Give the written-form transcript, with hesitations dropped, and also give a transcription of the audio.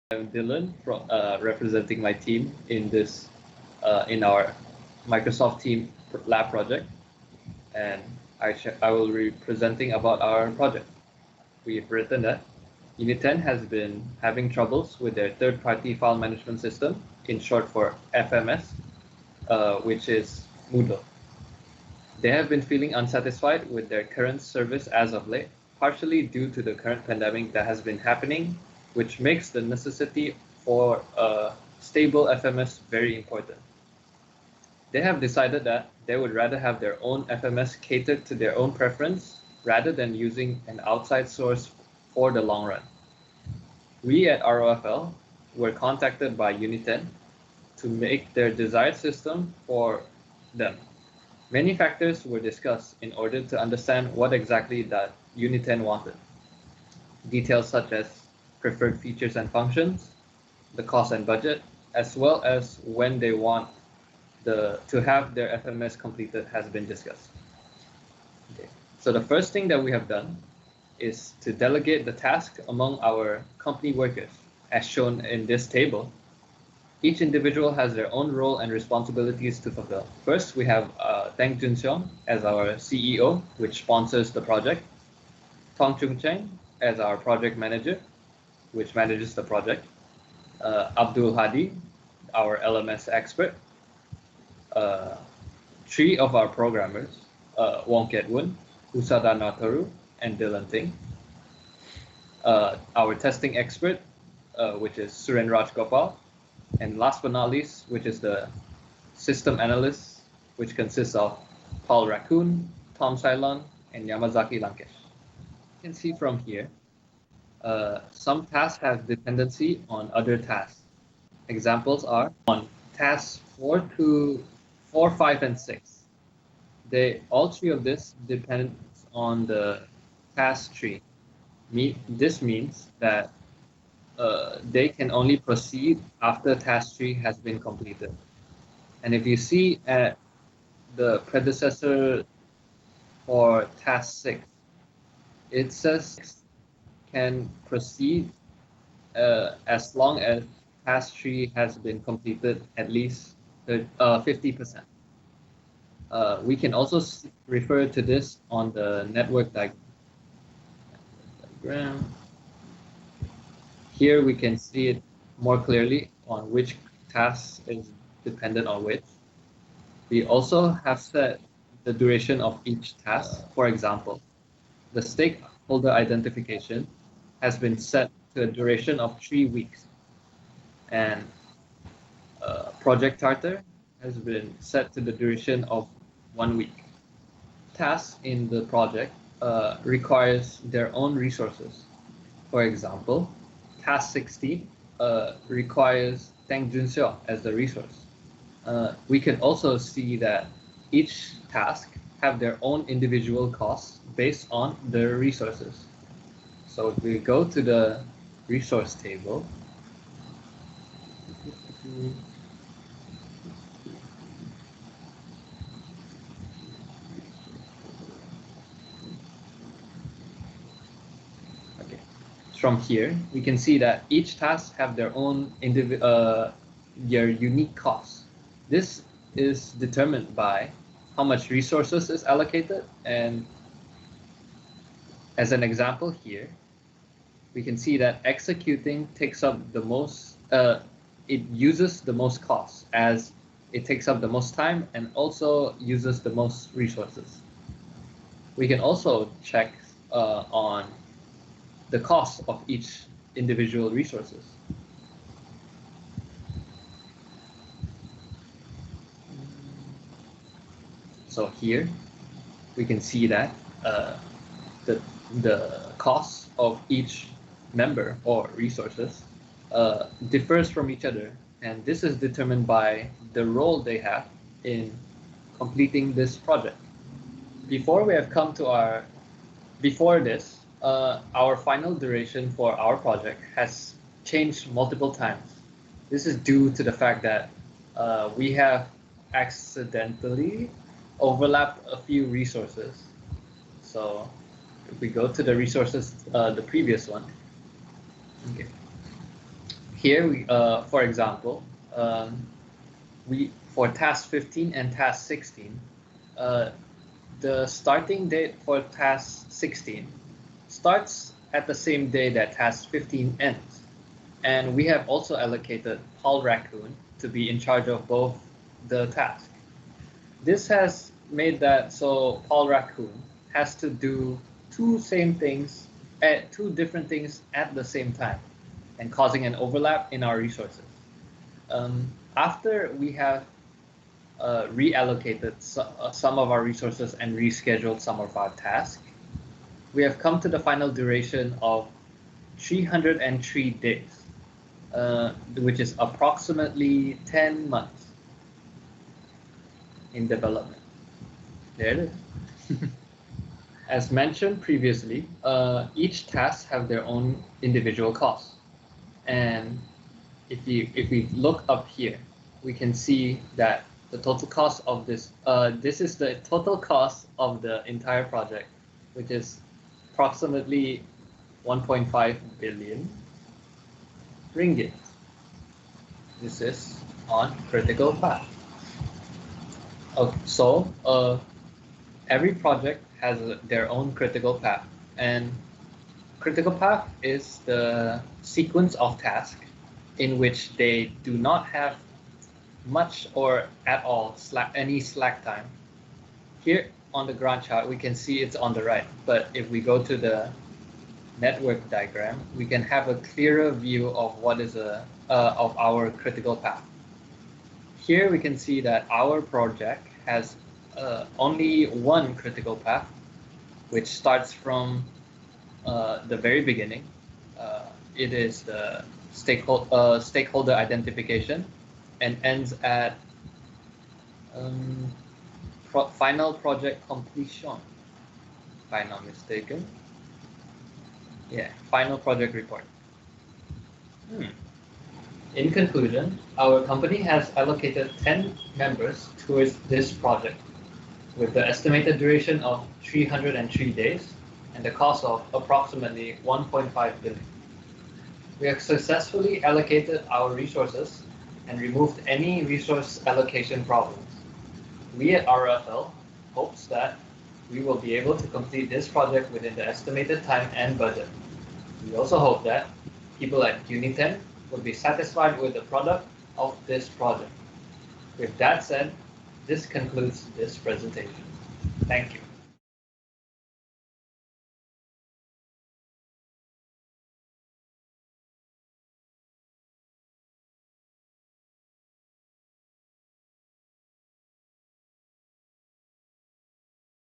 I'm Dylan, representing my team in in our Microsoft Team lab project, and I will be presenting about our project. We've written that Unit 10 has been having troubles with their third-party file management system, in short for FMS, which is Moodle. They have been feeling unsatisfied with their current service as of late, partially due to the current pandemic that has been happening, which makes the necessity for a stable FMS very important. They have decided that they would rather have their own FMS catered to their own preference rather than using an outside source for the long run. We at ROFL were contacted by Unit 10 to make their desired system for them. Many factors were discussed in order to understand what exactly that Unit 10 wanted. Details such as preferred features and functions, the cost and budget, as well as when they want to have their FMS completed has been discussed. Okay. So the first thing that we have done is to delegate the task among our company workers, as shown in this table. Each individual has their own role and responsibilities to fulfill. First, we have Tang Junseong as our CEO, which sponsors the project. Tong Chung Cheng as our project manager, which manages the project. Abdul Hadi, our LMS expert. Three of our programmers, Wong Kiet Woon, Usada Nataru, and Dylan Ting. Our testing expert, which is Suren Raj Gopal. And last but not least, which is the system analyst, which consists of Paul Raccoon, Tom Ceylon, and Yamazaki Lankesh. You can see from here, some tasks have dependency on other tasks. Examples are on tasks 4, 5, and 6. All three of this depends on the task tree. This means that they can only proceed after task tree has been completed. And if you see at the predecessor for task 6, it says can proceed as long as task tree has been completed at least 50%. We can also refer to this on the network diagram. Here we can see it more clearly on which task is dependent on which. We also have set the duration of each task. For example, the stakeholder identification has been set to a duration of 3 weeks, and Project Charter has been set to the duration of 1 week. Tasks in the project requires their own resources. For example, Task 16 requires Tang Junseong as the resource. We can also see that each task have their own individual costs based on their resources. So if we go to the resource table, from here, we can see that each task have their own their unique costs. This is determined by how much resources is allocated, and as an example here, we can see that executing takes up the most, it uses the most costs, as it takes up the most time and also uses the most resources. We can also check on the cost of each individual resources. So here we can see that the cost of each member or resources differs from each other, and this is determined by the role they have in completing this project. Before this, our final duration for our project has changed multiple times. This is due to the fact that we have accidentally overlapped a few resources. So if we go to the resources, the previous one, okay. Here, for example, for task 15 and task 16, the starting date for task 16 starts at the same day that task 15 ends. And we have also allocated Paul Raccoon to be in charge of both the tasks. This has made that so Paul Raccoon has to do two different things at the same time, and causing an overlap in our resources. After we have reallocated some of our resources and rescheduled some of our tasks, we have come to the final duration of 303 days, which is approximately 10 months in development. There it is. As mentioned previously, each task have their own individual costs. And if we look up here, we can see that the total cost of this is the total cost of the entire project, which is approximately 1.5 billion ringgit. This is on critical path. So every project has their own critical path, and critical path is the sequence of tasks in which they do not have much or at all any slack time. Here on the Gantt chart, we can see it's on the right, but if we go to the network diagram, we can have a clearer view of what is of our critical path. Here we can see that our project has only one critical path, which starts from the very beginning. It is the stakeholder identification and ends at final project completion, if I'm not mistaken. Yeah, final project report. In conclusion, our company has allocated 10 members towards this project, with the estimated duration of 303 days and the cost of approximately 1.5 billion. We have successfully allocated our resources and removed any resource allocation problems. We at RFL hopes that we will be able to complete this project within the estimated time and budget. We also hope that people at Uniten will be satisfied with the product of this project. With that said, this concludes this presentation. Thank you.